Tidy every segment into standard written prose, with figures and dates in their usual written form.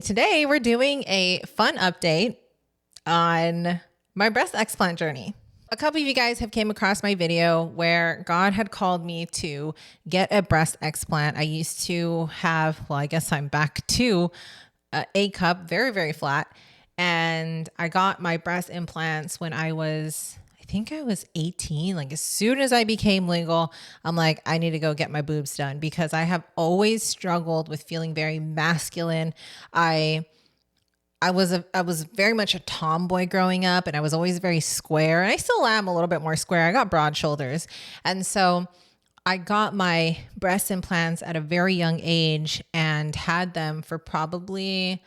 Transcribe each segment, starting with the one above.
Today, we're doing a fun update on my breast explant journey. A couple of you guys have came across my video where God had called me to get a breast explant. I used to have, well, I guess I'm back to A cup, very, very flat. And I got my breast implants when I think I was 18. Like as soon as I became legal, I'm like, I need to go get my boobs done because I have always struggled with feeling very masculine. I was very much a tomboy growing up, and I was always very square, and I still am a little bit more square. I got broad shoulders. And so I got my breast implants at a very young age and had them for probably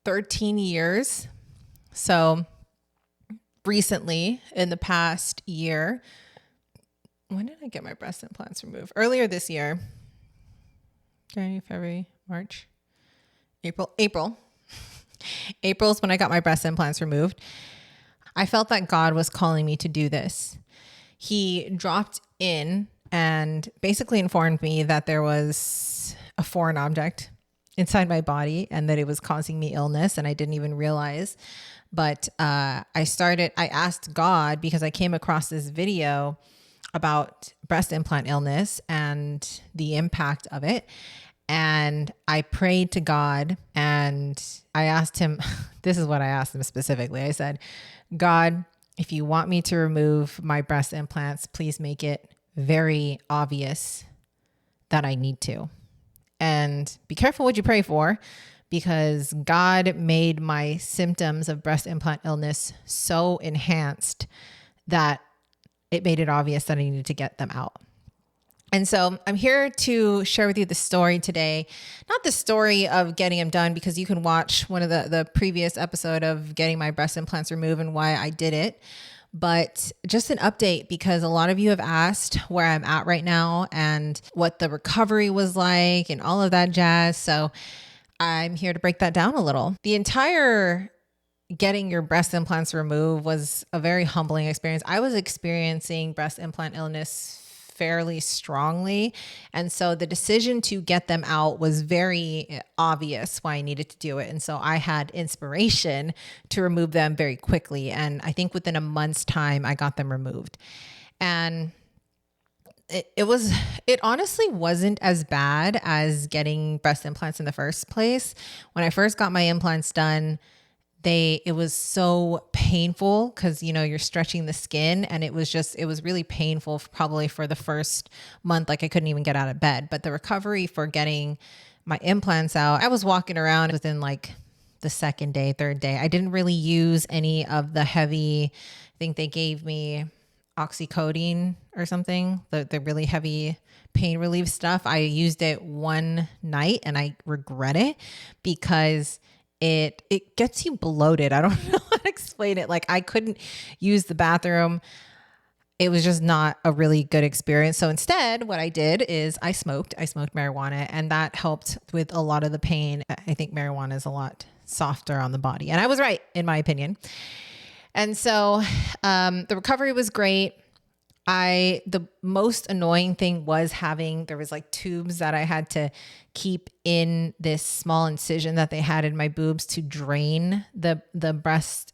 13 years. So recently, in the past year, when did I get my breast implants removed? Earlier this year, January, February, March, April. April is when I got my breast implants removed. I felt that God was calling me to do this. He dropped in and basically informed me that there was a foreign object inside my body and that it was causing me illness, and I didn't even realize. But I asked God because I came across this video about breast implant illness and the impact of it. And I prayed to God and I asked him, this is what I asked him specifically. I said, God, if you want me to remove my breast implants, please make it very obvious that I need to. And be careful what you pray for, because God made my symptoms of breast implant illness so enhanced that it made it obvious that I needed to get them out. And so I'm here to share with you the story today, not the story of getting them done, because you can watch one of the previous episode of getting my breast implants removed and why I did it, but just an update because a lot of you have asked where I'm at right now and what the recovery was like and all of that jazz. So I'm here to break that down a little. The entire getting your breast implants removed was a very humbling experience. I was experiencing breast implant illness fairly strongly. And so the decision to get them out was very obvious why I needed to do it. And so I had inspiration to remove them very quickly. And I think within a month's time, I got them removed. And it honestly wasn't as bad as getting breast implants in the first place. When I first got my implants done, it was so painful because, you're stretching the skin, and it was really painful probably for the first month. Like I couldn't even get out of bed. But the recovery for getting my implants out, I was walking around within like the second day, third day. I didn't really use any of the heavy, I think they gave me oxycodone or something, the really heavy pain relief stuff. I used it one night and I regret it because it gets you bloated. I don't know how to explain it. Like I couldn't use the bathroom. It was just not a really good experience. So instead, what I did is I smoked marijuana, and that helped with a lot of the pain. I think marijuana is a lot softer on the body, and I was right in my opinion. And so the recovery was great. The most annoying thing was there was like tubes that I had to keep in this small incision that they had in my boobs to drain the breast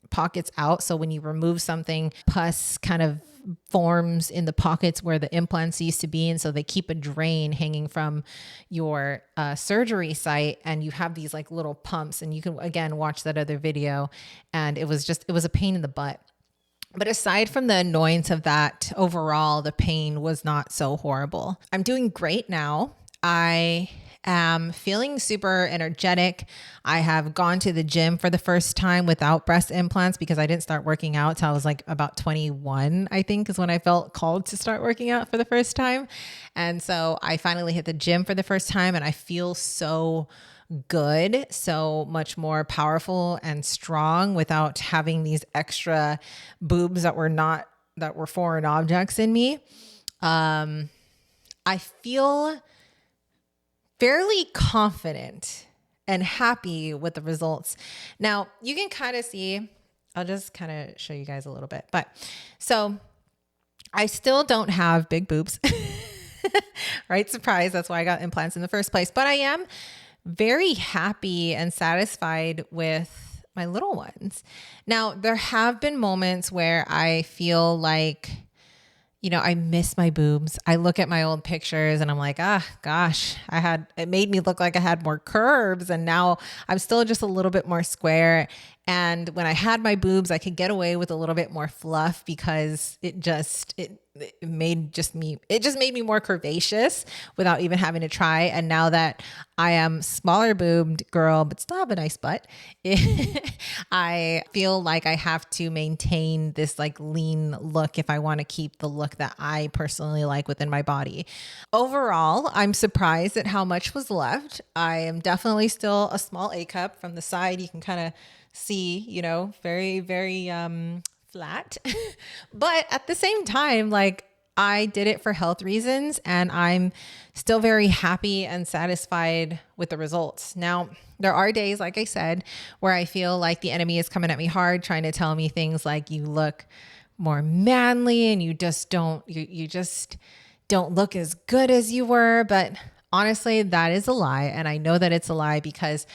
pockets out. So when you remove something, pus kind of forms in the pockets where the implants used to be. And so they keep a drain hanging from your surgery site, and you have these like little pumps, and you can again watch that other video. And it was a pain in the butt. But aside from the annoyance of that, overall, the pain was not so horrible. I'm doing great now. I am feeling super energetic. I have gone to the gym for the first time without breast implants because I didn't start working out till I was like about 21, I think, is when I felt called to start working out for the first time. And so I finally hit the gym for the first time, and I feel so good, so much more powerful and strong without having these extra boobs that were foreign objects in me. I feel fairly confident and happy with the results. Now you can kind of see, I'll just kind of show you guys a little bit, but so I still don't have big boobs. right? Surprise. That's why I got implants in the first place. But I am very happy and satisfied with my little ones. Now, there have been moments where I feel like, I miss my boobs. I look at my old pictures and I'm like, gosh, it made me look like I had more curves. And now I'm still just a little bit more square. And when I had my boobs, I could get away with a little bit more fluff because it just made me more curvaceous without even having to try. And now that I am smaller boobed girl, but still have a nice butt, I feel like I have to maintain this like lean look if I want to keep the look that I personally like within my body. Overall, I'm surprised at how much was left. I am definitely still a small A cup. From the side, you can kind of see, very, very flat. But at the same time, like, I did it for health reasons and I'm still very happy and satisfied with the results. Now, there are days, like I said, where I feel like the enemy is coming at me hard, trying to tell me things like you look more manly and you just don't look as good as you were. But honestly, that is a lie. And I know that it's a lie because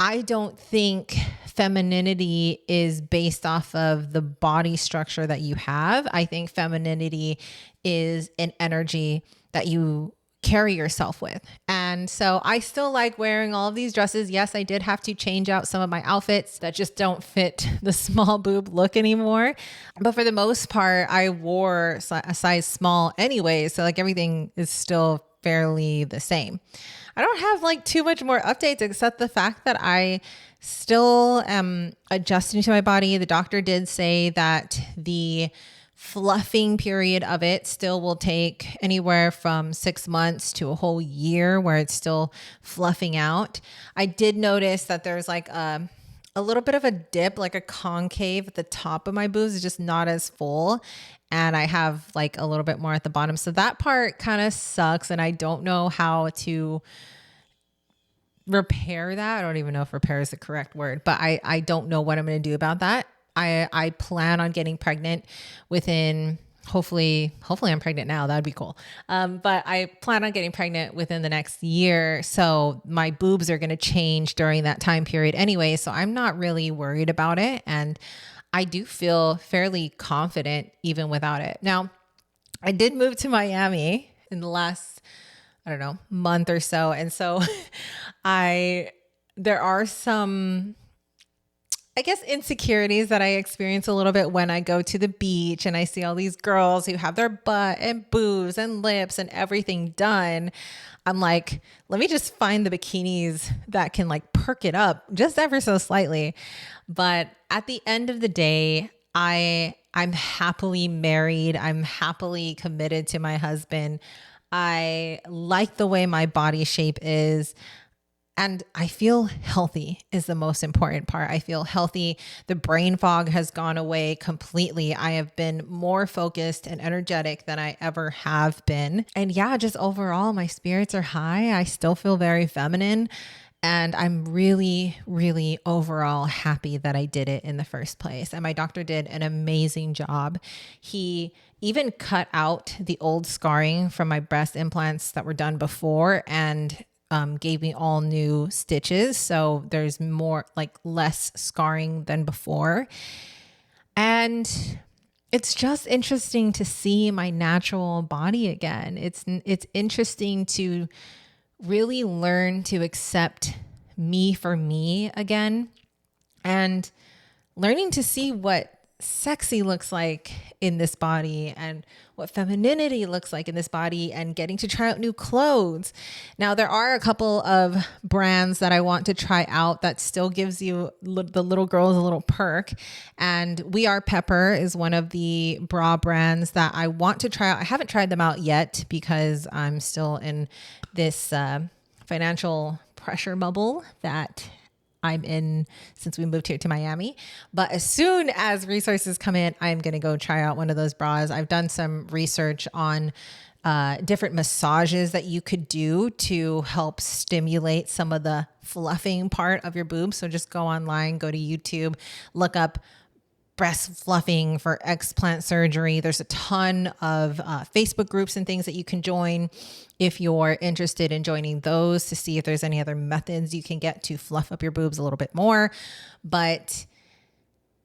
I don't think femininity is based off of the body structure that you have. I think femininity is an energy that you carry yourself with. And so I still like wearing all of these dresses. Yes, I did have to change out some of my outfits that just don't fit the small boob look anymore. But for the most part, I wore a size small anyway. So like everything is still fairly the same. I don't have like too much more updates except the fact that I still am adjusting to my body. The doctor did say that the fluffing period of it still will take anywhere from 6 months to a whole year where it's still fluffing out. I did notice that there's like a little bit of a dip, like a concave at the top of my boobs. It's just not as full. And I have like a little bit more at the bottom. So that part kind of sucks. And I don't know how to repair that. I don't even know if repair is the correct word, but I don't know what I'm going to do about that. I plan on getting pregnant within, hopefully I'm pregnant now. That'd be cool. But I plan on getting pregnant within the next year. So my boobs are going to change during that time period anyway. So I'm not really worried about it. And I do feel fairly confident even without it. Now, I did move to Miami in the last, month or so. And so there are some, I guess, insecurities that I experience a little bit when I go to the beach and I see all these girls who have their butt and boobs and lips and everything done. I'm like, let me just find the bikinis that can like perk it up just ever so slightly. But at the end of the day, I'm happily married. I'm happily committed to my husband. I like the way my body shape is. And I feel healthy is the most important part. I feel healthy. The brain fog has gone away completely. I have been more focused and energetic than I ever have been. And yeah, just overall, my spirits are high. I still feel very feminine. And I'm really, really overall happy that I did it in the first place. And my doctor did an amazing job. He even cut out the old scarring from my breast implants that were done before and gave me all new stitches. So there's less scarring than before. And it's just interesting to see my natural body again. It's interesting to really learn to accept me for me again and learning to see what sexy looks like in this body and what femininity looks like in this body and getting to try out new clothes. Now, there are a couple of brands that I want to try out that still gives you the little girls a little perk. And We Are Pepper is one of the bra brands that I want to try out. I haven't tried them out yet because I'm still in this financial pressure bubble that I'm in since we moved here to Miami. But as soon as resources come in, I'm going to go try out one of those bras. I've done some research on different massages that you could do to help stimulate some of the fluffing part of your boobs. So just go online, go to YouTube, look up breast fluffing for explant surgery. There's a ton of Facebook groups and things that you can join if you're interested in joining those to see if there's any other methods you can get to fluff up your boobs a little bit more. But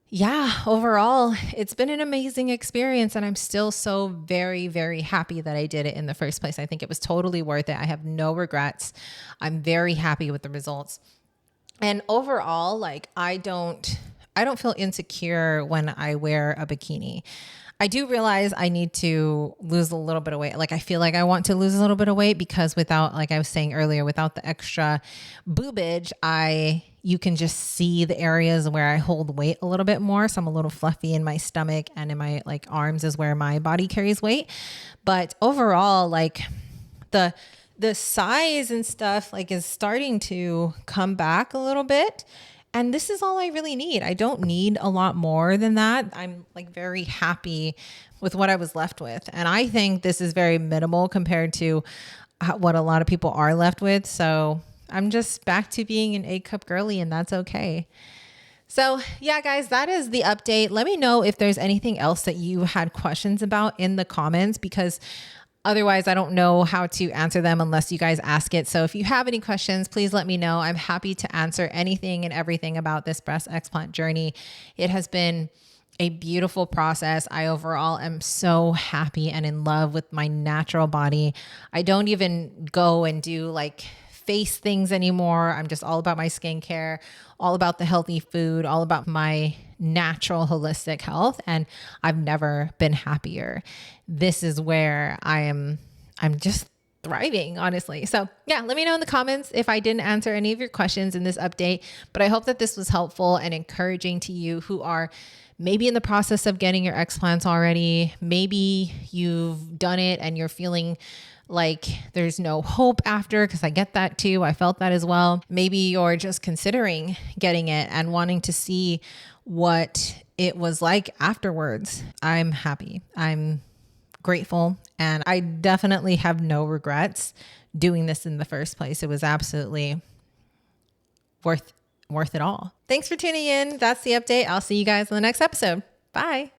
yeah, overall, it's been an amazing experience, and I'm still so very, very happy that I did it in the first place. I think it was totally worth it. I have no regrets. I'm very happy with the results. And overall, like I don't feel insecure when I wear a bikini. I do realize I need to lose a little bit of weight. Like I feel like I want to lose a little bit of weight because without, like I was saying earlier, without the extra boobage, you can just see the areas where I hold weight a little bit more. So I'm a little fluffy in my stomach, and in my like arms is where my body carries weight. But overall, like the size and stuff like is starting to come back a little bit. And this is all I really need. I don't need a lot more than that. I'm like very happy with what I was left with. And I think this is very minimal compared to what a lot of people are left with. So I'm just back to being an A-cup girly, and that's okay. So yeah, guys, that is the update. Let me know if there's anything else that you had questions about in the comments, because otherwise, I don't know how to answer them unless you guys ask it. So if you have any questions, please let me know. I'm happy to answer anything and everything about this breast explant journey. It has been a beautiful process. I overall am so happy and in love with my natural body. I don't even go and do like face things anymore. I'm just all about my skincare, all about the healthy food, all about my natural holistic health. And I've never been happier. This is where I'm just thriving, honestly. So yeah, let me know in the comments if I didn't answer any of your questions in this update, but I hope that this was helpful and encouraging to you who are maybe in the process of getting your explants already. Maybe you've done it and you're feeling like there's no hope after, because I get that too. I felt that as well. Maybe you're just considering getting it and wanting to see what it was like afterwards. I'm happy. I'm grateful. And I definitely have no regrets doing this in the first place. It was absolutely worth it all. Thanks for tuning in. That's the update. I'll see you guys in the next episode. Bye.